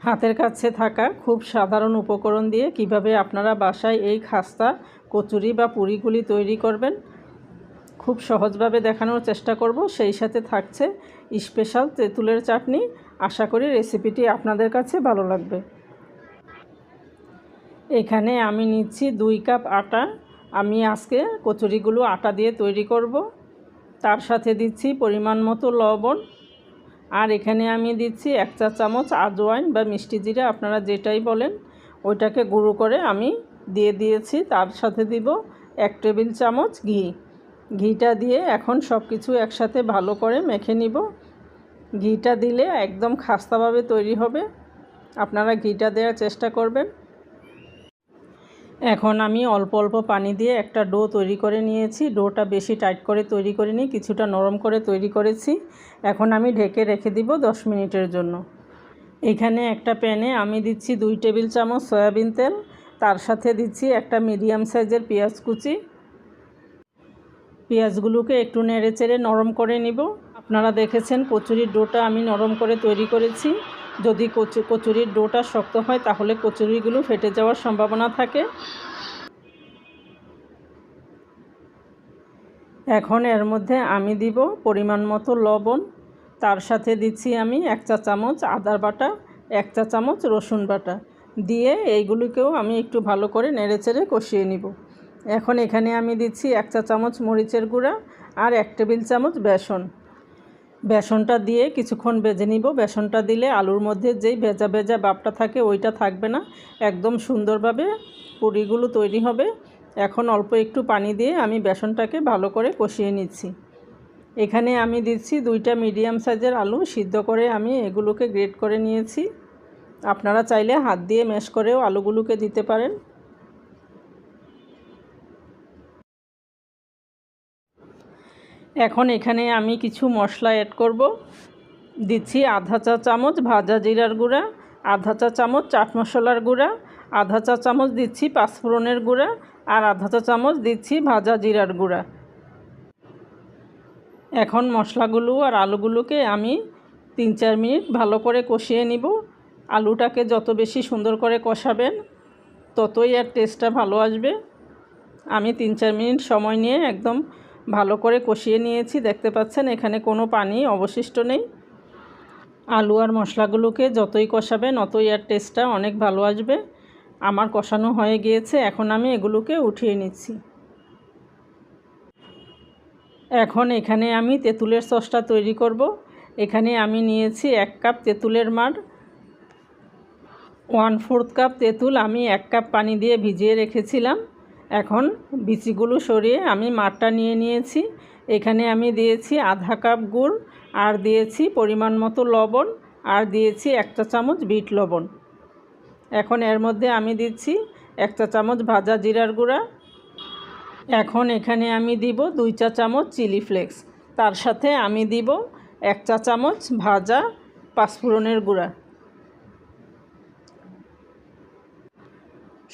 হাতের কাছে থাকা খুব সাধারণ উপকরণ দিয়ে কিভাবে আপনারা বাসায় এই খাস্তা কচুরি বা পুরিগুলি তৈরি করবেন খুব সহজভাবে দেখানোর চেষ্টা করব। সেই সাথে থাকছে স্পেশাল তেঁতুলের চাটনি। আশা করি রেসিপিটি আপনাদের কাছে ভালো লাগবে। এখানে আমি নিচ্ছি 2 কাপ আটা। আমি আজকে কচুরিগুলো আটা দিয়ে তৈরি করব। তার সাথে দিচ্ছি পরিমাণ মতো লবণ, আর এখানে আমি দিচ্ছি 1 চা চামচ আজওয়াইন বা মিষ্টি জিরা, আপনারা যেটাই বলেন, ওইটাকে গুঁড়ো করে আমি দিয়ে দিয়েছি। তার সাথে দিব 1 টেবিল চামচ ঘি। ঘিটা দিয়ে এখন সব কিছু একসাথে ভালো করে মেখে নিব। ঘিটা দিলে একদম খাস্তাভাবে তৈরি হবে, আপনারা ঘিটা দেওয়ার চেষ্টা করবেন। এখন আমি অল্প অল্প পানি দিয়ে একটা ডো তৈরি করে নিয়েছি। ডোটা বেশি টাইট করে তৈরি করিনি, কিছুটা নরম করে তৈরি করেছি। এখন আমি ঢেকে রেখে দিব 10 মিনিটের জন্য। এখানে একটা প্যানে আমি দিচ্ছি 2 টেবিল চামচ সয়াবিন তেল। তার সাথে দিচ্ছি একটা মিডিয়াম সাইজের পেঁয়াজ কুচি। পেঁয়াজগুলোকে একটু নেড়েচেড়ে নরম করে নিব। আপনারা দেখেছেন কচুরির ডোটা আমি নরম করে তৈরি করেছি। যদি কচুরির ডোটা শক্ত হয় তাহলে কচুরিগুলো ফেটে যাওয়ার সম্ভাবনা থাকে। এখন এর মধ্যে আমি দিব পরিমাণ মতো লবণ। তার সাথে দিচ্ছি আমি 1 চা চামচ আদা বাটা, 1 চা চামচ রসুন বাটা দিয়ে এইগুলোকেও আমি একটু ভালো করে নেড়েচেড়ে কষিয়ে নিব। এখন এখানে আমি দিচ্ছি 1 চা চামচ মরিচের গুঁড়া আর 1 টেবিল চামচ বেসন। বেসনটা দিয়ে কিছুক্ষণ ভেজে নিব। বেসনটা দিলে আলুর মধ্যে যেই ভেজা ভেজা ভাবটা থাকে ওইটা থাকবে না, একদম সুন্দরভাবে পুরিগুলো তৈরি হবে। এখন অল্প একটু পানি দিয়ে আমি বেসনটাকে ভালো করে কষিয়ে নিচ্ছি। এখানে আমি দিচ্ছি 2টা মিডিয়াম সাইজের আলু সিদ্ধ করে আমি এগুলোকে গ্রেট করে নিয়েছি। আপনারা চাইলে হাত দিয়ে ম্যাশ করেও আলুগুলোকে দিতে পারেন। এখন এখানে আমি কিছু মশলা অ্যাড করব। দিচ্ছি আধা চা চামচ ভাজা জিরার গুঁড়া, আধা চা চামচ চাট মশলার গুঁড়া, আধা চা চামচ দিচ্ছি পাঁচফোড়নের গুঁড়া, আর আধা চা চামচ দিচ্ছি ভাজা জিরার গুঁড়া। এখন মশলাগুলো আর আলুগুলোকে আমি 3-4 মিনিট ভালো করে কষিয়ে নিব। আলুটাকে যত বেশি সুন্দর করে কষাবেন ততই এর টেস্টটা ভালো আসবে। আমি 3-4 মিনিট সময় নিয়ে একদম ভালো করে কষিয়ে নিয়েছি। দেখতে পাচ্ছেন এখানে কোনো পানি অবশিষ্ট নেই। আলু আর মশলাগুলোকে যতই কষাবেন ততই এর টেস্টটা অনেক ভালো আসবে। আমার কষানো হয়ে গিয়েছে, এখন আমি এগুলোকে উঠিয়ে নিচ্ছি। এখন এখানে আমি তেঁতুলের সসটা তৈরি করব। এখানে আমি নিয়েছি 1 কাপ তেঁতুলের মাড়। 1/4 কাপ তেঁতুল আমি 1 কাপ পানি দিয়ে ভিজিয়ে রেখেছিলাম। এখন বিচিগুলো সরিয়ে আমি মাড়টা নিয়ে নিয়েছি। এখানে আমি দিয়েছি আধা কাপ গুড়, আর দিয়েছি পরিমাণ মতো লবণ, আর দিয়েছি 1 চা চামচ বিট লবণ। এখন এর মধ্যে আমি দিচ্ছি 1 চা চামচ ভাজা জিরার গুঁড়া। এখন এখানে আমি দিব 2 চা চামচ চিলি ফ্লেক্স। তার সাথে আমি দিব 1 চা চামচ ভাজা পাঁচফোড়নের গুঁড়া।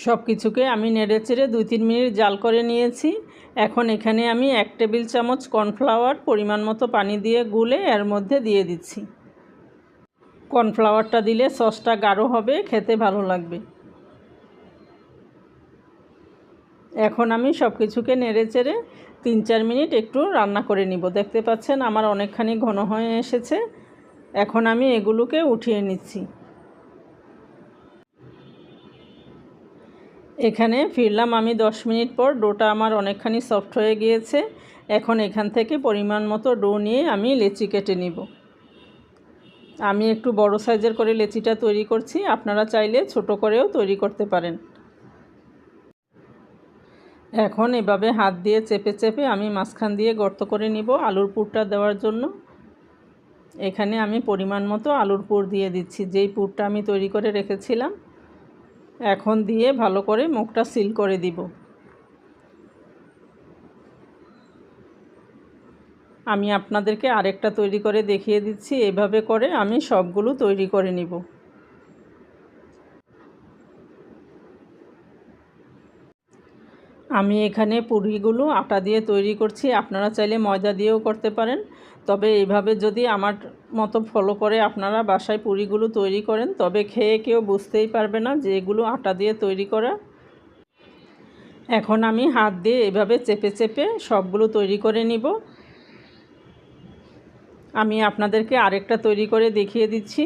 সব কিছুকে আমি নেড়েচেড়ে 2-3 মিনিট জাল করে নিয়েছি। এখন এখানে আমি 1 টেবিল চামচ কর্নফ্লাওয়ার পরিমাণ মতো পানি দিয়ে গুলে এর মধ্যে দিয়ে দিচ্ছি। কর্নফ্লাওয়ারটা দিলে সসটা গাঢ় হবে, খেতে ভালো লাগবে। এখন আমি সব কিছুকে নেড়েচেড়ে 3-4 মিনিট একটু রান্না করে নিব। দেখতে পাচ্ছেন আমার অনেকখানি ঘন হয়ে এসেছে। এখন আমি এগুলোকে উঠিয়ে নিচ্ছি। এখানে ফিরলাম আমি 10 মিনিট পর। ডোটা আমার অনেকখানি সফট হয়ে গিয়েছে। এখন এখান থেকে পরিমাণ মতো ডো নিয়ে আমি লেচি কেটে নিব। আমি একটু বড় সাইজের করে লেচিটা তৈরি করছি, আপনারা চাইলে ছোট করেও তৈরি করতে পারেন। এখন এভাবে হাত দিয়ে চেপে চেপে আমি মাঝখান দিয়ে গর্ত করে নিব আলুর পুরটা দেওয়ার জন্য। এখানে আমি পরিমাণ মতো আলুর পুর দিয়ে দিচ্ছি, যেই পুরটা আমি তৈরি করে রেখেছিলাম। এখন দিয়ে ভালো করে মুখটা সিল করে দিব। আমি আপনাদেরকে আরেকটা তৈরি করে দেখিয়ে দিচ্ছি। এভাবে করে আমি সবগুলো তৈরি করে নিব। আমি এখানে পুরিগুলো আটা দিয়ে তৈরি করছি, আপনারা চাইলে ময়দা দিয়েও করতে পারেন। তবে এইভাবে যদি আমার মতো ফলো করে আপনারা বাসায় পুরিগুলো তৈরি করেন, তবে খেয়ে কেউ বুঝতেই পারবে না যে এগুলো আটা দিয়ে তৈরি করা। এখন আমি হাত দিয়ে এভাবে চেপে চেপে সবগুলো তৈরি করে নিব। আমি আপনাদেরকে আরেকটা তৈরি করে দেখিয়ে দিচ্ছি।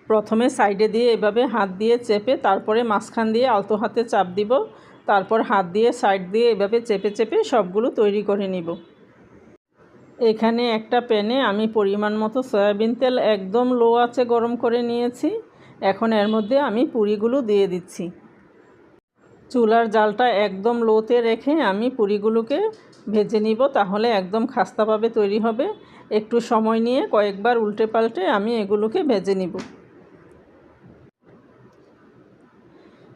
প্রথমে সাইডে দিয়ে এভাবে হাত দিয়ে চেপে তারপরে মাঝখান দিয়ে আলতো হাতে চাপ দিব, তারপর হাত দিয়ে সাইড দিয়ে এভাবে চেপে চেপে সবগুলো তৈরি করে নিব। এখানে একটা প্যানে আমি পরিমাণ মতো সয়াবিন তেল একদম লো আঁচে গরম করে নিয়েছি। এখন এর মধ্যে আমি পুরিগুলো দিয়ে দিচ্ছি। চুলার জালটা একদম লোতে রেখে আমি পুরিগুলোকে ভেজে নিব, তাহলে একদম খাস্তাভাবে তৈরি হবে। একটু সময় নিয়ে কয়েকবার উল্টে পাল্টে আমি এগুলোকে ভেজে নিব।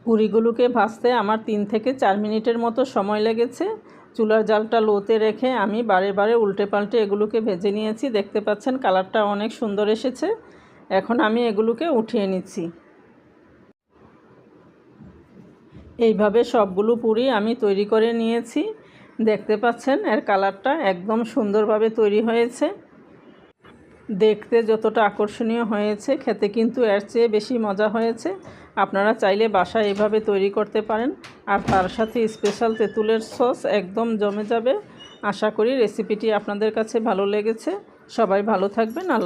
পুরিগুলোকে ভাজতে আমার 3 থেকে 4 মিনিটের মতো সময় লেগেছে। চুলার জালটা লোতে রেখে আমি বারে বারে উল্টে পাল্টে এগুলোকে ভেজে নিয়েছি। দেখতে পাচ্ছেন কালারটা অনেক সুন্দর এসেছে। এখন আমি এগুলোকে উঠিয়ে নিচ্ছি। এইভাবে সবগুলো পুরি আমি তৈরি করে নিয়েছি। দেখতে পাচ্ছেন এর কালারটা একদম সুন্দরভাবে তৈরি হয়েছে। দেখতে যতটা আকর্ষণীয় হয়েছে, খেতে কিন্তু এর চেয়ে বেশি মজা হয়েছে। আপনারা চাইলে বাসায় এভাবে তৈরি করতে পারেন। আর তার সাথে স্পেশাল তেঁতুলের সস একদম জমে যাবে। আশা করি রেসিপিটি আপনাদের কাছে ভালো লেগেছে। সবাই ভালো থাকবেন।